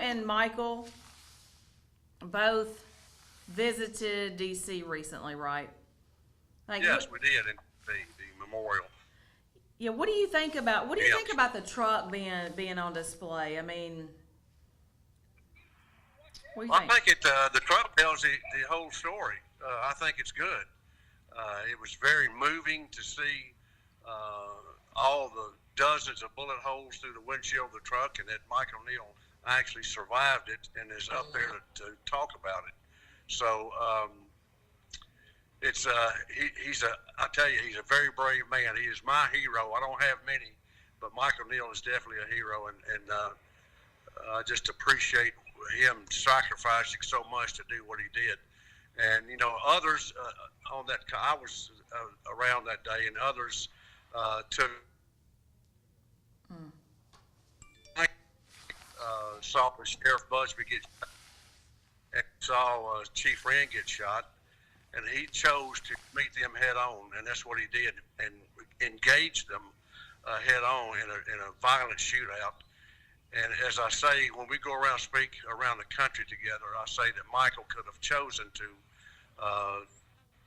and Michael both visited DC recently, right? Like, Yes, we did in the memorial. yeah. What do you Yeah. think about the truck being on display? I mean, what do you I think? think the truck tells the whole story. I think it's good. It was very moving to see all the dozens of bullet holes through the windshield of the truck, and that Michael Neal actually survived it and is up there to talk about it. So it's he's a I tell you, he's a very brave man. He is my hero. I don't have many, but Michael Neal is definitely a hero, and I just appreciate him sacrificing so much to do what he did. And others on that I was around that day, and others took Mm. saw Sheriff Busby get shot, and saw Chief Wren get shot, and he chose to meet them head on, and that's what he did, and engaged them head on in a violent shootout. And as I say, when we go around speak around the country together, I say that Michael could have chosen to uh,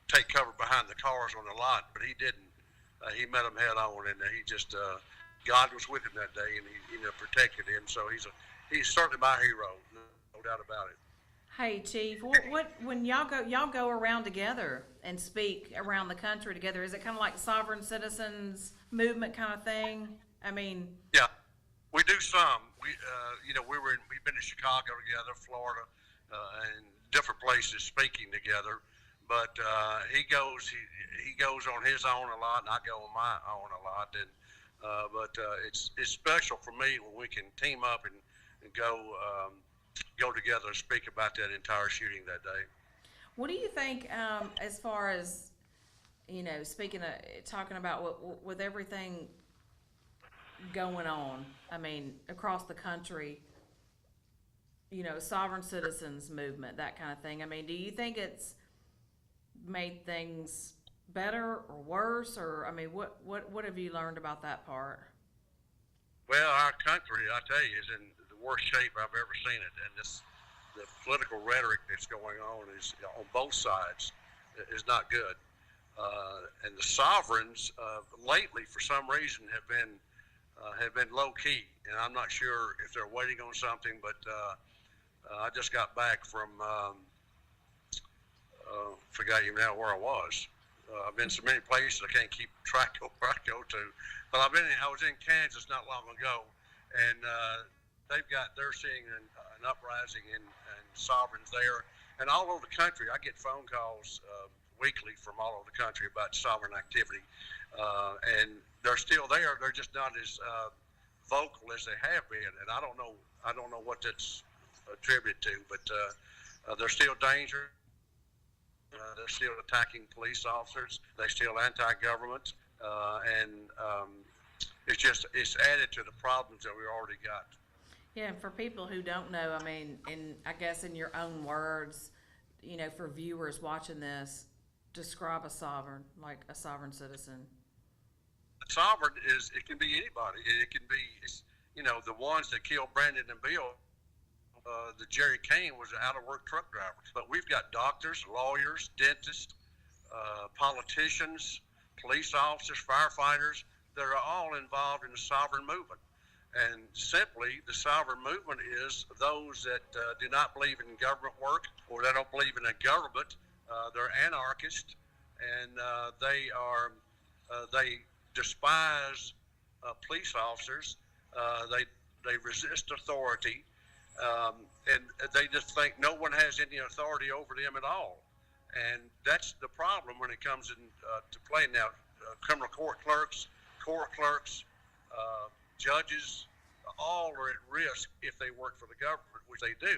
take cover behind the cars on the lot, but he didn't. He met them head on, and he just God was with him that day, and he protected him. So he's certainly my hero, no doubt about it. Hey, Chief, what when y'all go around together and speak around the country together? Is it kind of like sovereign citizens movement kind of thing? I mean, Yeah, we do some. We've been to Chicago together, Florida, and different places speaking together. But he goes on his own a lot, and I go on my own a lot. And it's special for me when we can team up and go together and speak about that entire shooting that day. what do you think as far as speaking of talking about with everything going on? I mean, across the country, sovereign citizens movement, that kind of thing. I mean, do you think it's made things better or worse, or I mean, what have you learned about that part? Well, our country, I tell you, is in the worst shape I've ever seen it, and the political rhetoric that's going on is on both sides is not good. And the sovereigns lately, for some reason, have been low key, and I'm not sure if they're waiting on something. But I just got back from forgot even now where I was. I've been so many places I can't keep track of where I go to. But I was in Kansas not long ago, and they're seeing an uprising in sovereigns there, and all over the country. I get phone calls weekly from all over the country about sovereign activity, and they're still there. They're just not as vocal as they have been, and I don't know what that's attributed to, but they're still dangerous. They're still attacking police officers. They're still anti-government, and it's added to the problems that we already got. Yeah, and for people who don't know, I mean, I guess in your own words, for viewers watching this, describe like a sovereign citizen. Sovereign it can be anybody. It can be the ones that killed Brandon and Bill. The Jerry Kane was an out-of-work truck driver. But we've got doctors, lawyers, dentists, politicians, police officers, firefighters that are all involved in the sovereign movement. And simply, the sovereign movement is those that do not believe in government work, or they don't believe in a government. They're anarchists, and they despise police officers. They resist authority, and they just think no one has any authority over them at all. And that's the problem when it comes in to play now. Criminal court clerks, judges, all are at risk if they work for the government, which they do.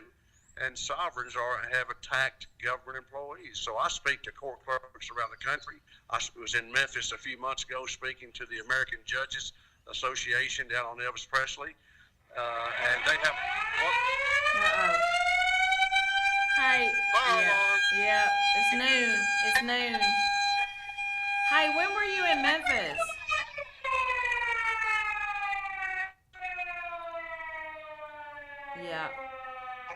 And sovereigns have attacked government employees. So I speak to court clerks around the country. I was in Memphis a few months ago speaking to the American Judges Association down on Elvis Presley, and they have. Uh-oh. Hey, Fire yeah, alarm. yeah, it's noon. It's noon. Hey, when were you in Memphis? Yeah.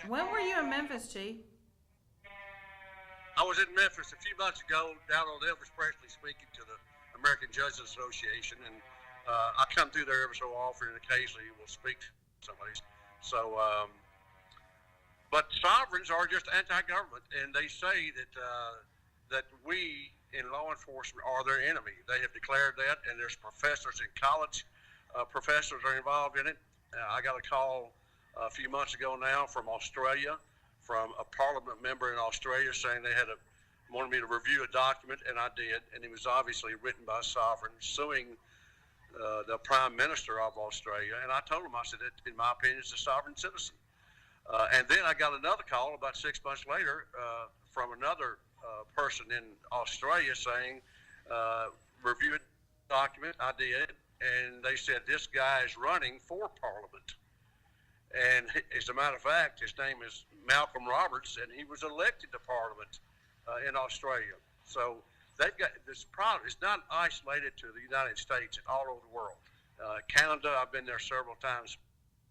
When were you in Memphis, Chief? I was in Memphis a few months ago down on Elvis Presley speaking to the American Judges Association, and I come through there every so often, and occasionally will speak to somebody. So, but sovereigns are just anti-government, and they say that we in law enforcement are their enemy. They have declared that, and there's professors in college. Professors are involved in it. I got a call a few months ago now from Australia, from a parliament member in Australia, saying they wanted me to review a document, and I did, and it was obviously written by sovereigns suing the Prime Minister of Australia, and I told him, I said, in my opinion, it's a sovereign citizen. And then I got another call about 6 months later from another person in Australia saying, review a document. I did, and they said this guy is running for Parliament. And as a matter of fact, his name is Malcolm Roberts, and he was elected to Parliament in Australia. So they've got this problem. It's not isolated to the United States; it's all over the world. Canada, I've been there several times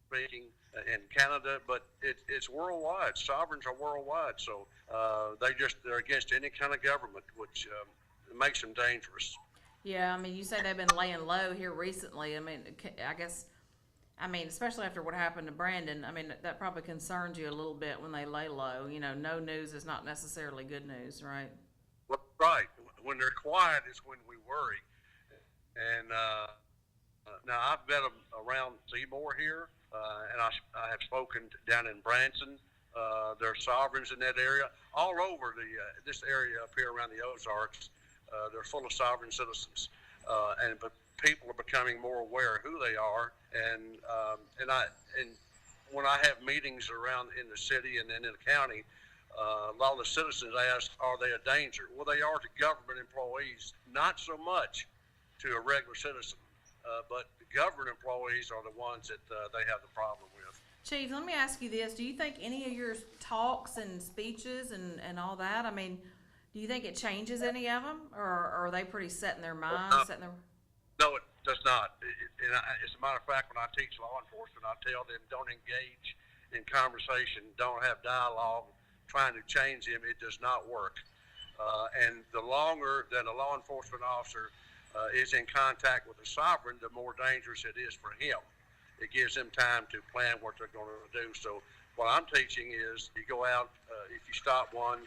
speaking in Canada, but it's worldwide. Sovereigns are worldwide, so they're against any kind of government, which makes them dangerous. Yeah, I mean, you say they've been laying low here recently. I mean, I guess, especially after what happened to Brandon, that probably concerns you a little bit when they lay low. You know, no news is not necessarily good news, right? Well, right. When they're quiet is when we worry. And now I've been around Seymour here, and I have spoken down in Branson. There are sovereigns in that area. All over this area up here around the Ozarks, they're full of sovereign citizens. But people are becoming more aware of who they are. And when I have meetings around in the city and then in the county, a lot of the citizens ask, are they a danger? Well, they are to government employees, not so much to a regular citizen. But the government employees are the ones that they have the problem with. Chief, let me ask you this. Do you think any of your talks and speeches and all that, do you think it changes any of them? Or are they pretty set in their minds? No, it does not. As a matter of fact, when I teach law enforcement, I tell them don't engage in conversation, don't have dialogue, trying to change them. It does not work. And the longer that a law enforcement officer is in contact with a sovereign, the more dangerous it is for him. It gives them time to plan what they're going to do. So what I'm teaching is you go out, if you stop one,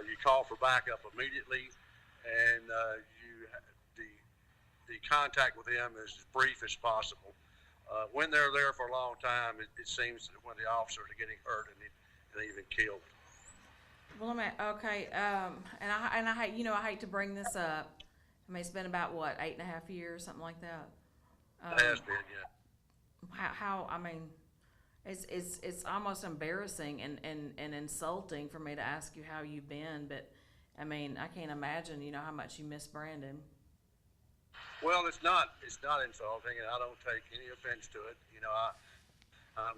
you call for backup immediately, and the contact with them is as brief as possible. When they're there for a long time, it seems that when the officers are getting hurt and even killed. Well, okay, and I hate to bring this up. It's been about what, 8.5 years, something like that. It has been, yeah. It's almost embarrassing and insulting for me to ask you how you've been, but I can't imagine, how much you miss Brandon. Well, it's not insulting, and I don't take any offense to it. I'm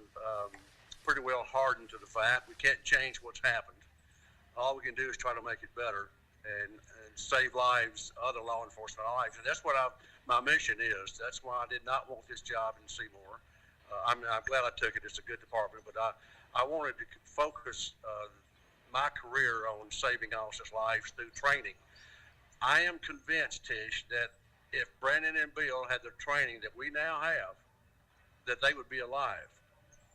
pretty well hardened to the fact we can't change what's happened. All we can do is try to make it better and save lives, other law enforcement lives, and that's what my mission is. That's why I did not want this job in Seymour. I'm glad I took it. It's a good department, but I wanted to focus my career on saving officers' lives through training. I am convinced, Tish, that if Brandon and Bill had the training that we now have, that they would be alive.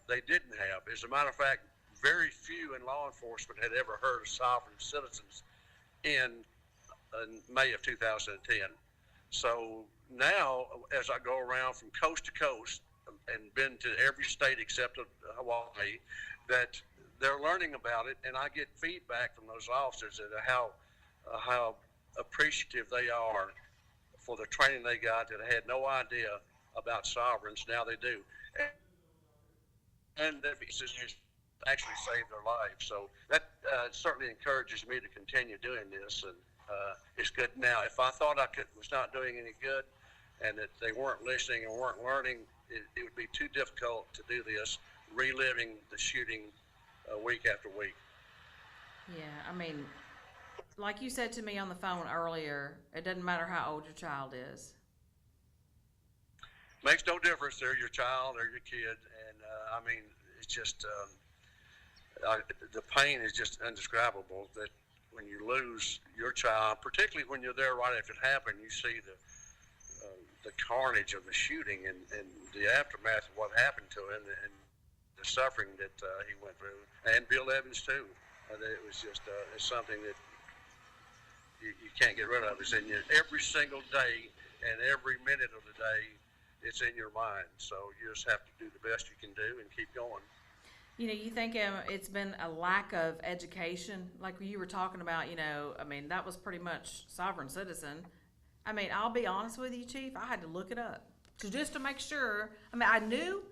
They didn't have. As a matter of fact, very few in law enforcement had ever heard of sovereign citizens in May of 2010. So now, as I go around from coast to coast and been to every state except Hawaii, that they're learning about it, and I get feedback from those officers that how appreciative they are for the training they got, that had no idea about sovereigns. Now they do. And that actually saved their lives. So that certainly encourages me to continue doing this, and it's good. Now, if I thought I was not doing any good and that they weren't listening and weren't learning, it would be too difficult to do this, reliving the shooting week after week. Yeah, like you said to me on the phone earlier, it doesn't matter how old your child is. Makes no difference. They're your child or your kid, and it's just the pain is just indescribable. That when you lose your child, particularly when you're there right after it happened, you see the carnage of the shooting and the aftermath of what happened to him and the suffering that he went through, and Bill Evans too. It was just it's something that you can't get rid of. It's in you every single day, and every minute of the day, it's in your mind. So you just have to do the best you can do and keep going. You know, you think it's been a lack of education, like you were talking about. You know, I mean, that was pretty much sovereign citizen. I mean, I'll be honest with you, Chief. I had to look it up just to make sure. I mean, I knew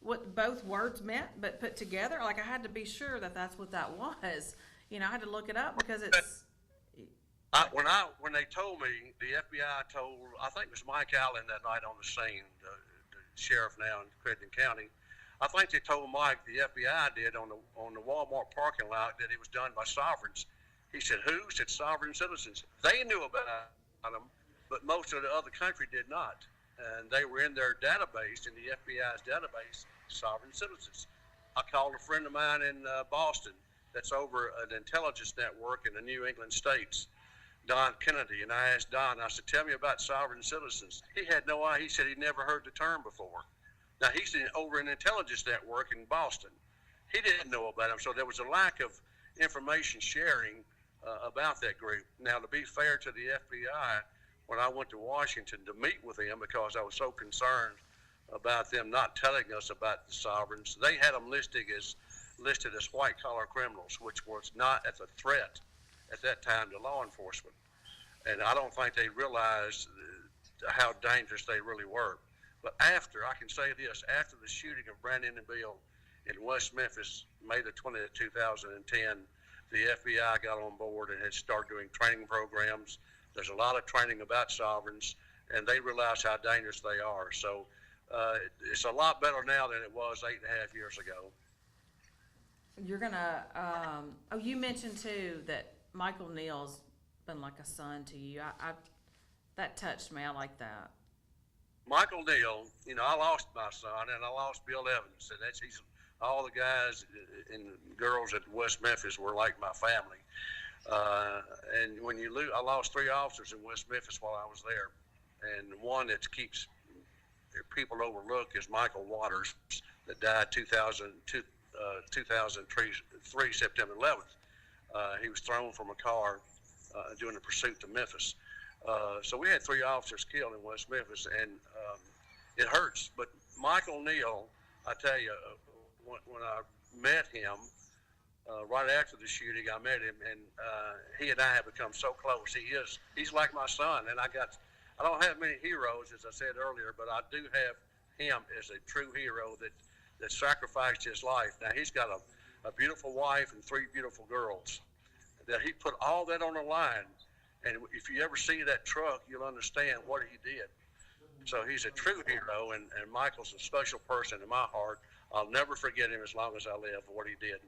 what both words meant, but put together, like I had to be sure that that's what that was. You know, I had to look it up because it's. When they told me, the FBI told, I think it was Mike Allen that night on the scene, the sheriff now in Crittenden County. I think they told Mike, the FBI did, on the Walmart parking lot, that it was done by sovereigns. He said, who? He said, sovereign citizens. They knew about them, but most of the other country did not. And they were in their database, in the FBI's database, sovereign citizens. I called a friend of mine in Boston that's over an intelligence network in the New England states, Don Kennedy, and I asked Don, I said, tell me about sovereign citizens. He had no idea. He said he'd never heard the term before. Now, he's over an intelligence network in Boston. He didn't know about them, so there was a lack of information sharing about that group. Now, to be fair to the FBI, when I went to Washington to meet with them, because I was so concerned about them not telling us about the sovereigns, they had them listed as white-collar criminals, which was not as a threat at that time to law enforcement. And I don't think they realized how dangerous they really were. But after, I can say this, after the shooting of Brandon and Bill in West Memphis, May the 20th, 2010, the FBI got on board and had started doing training programs. There's a lot of training about sovereigns, and they realize how dangerous they are. So it's a lot better now than it was 8.5 years ago. You're gonna. You mentioned too that Michael Neal's been like a son to you. I that touched me. I like that. Michael Neal, you know, I lost my son and I lost Bill Evans, and he's all the guys and girls at West Memphis were like my family. And when you lose, I lost 3 officers in West Memphis while I was there, and one that keeps people overlook is Michael Waters, that died 2003 September 11th. He was thrown from a car during a pursuit to Memphis. So we had 3 officers killed in West Memphis, and it hurts. But Michael Neal, I tell you, when I met him, right after the shooting, I met him, and he and I have become so close. He's like my son, and I don't have many heroes, as I said earlier, but I do have him as a true hero that sacrificed his life. Now, he's got a beautiful wife and 3 beautiful girls, that he put all that on the line. And if you ever see that truck, you'll understand what he did. So he's a true hero, and Michael's a special person in my heart. I'll never forget him as long as I live for what he did.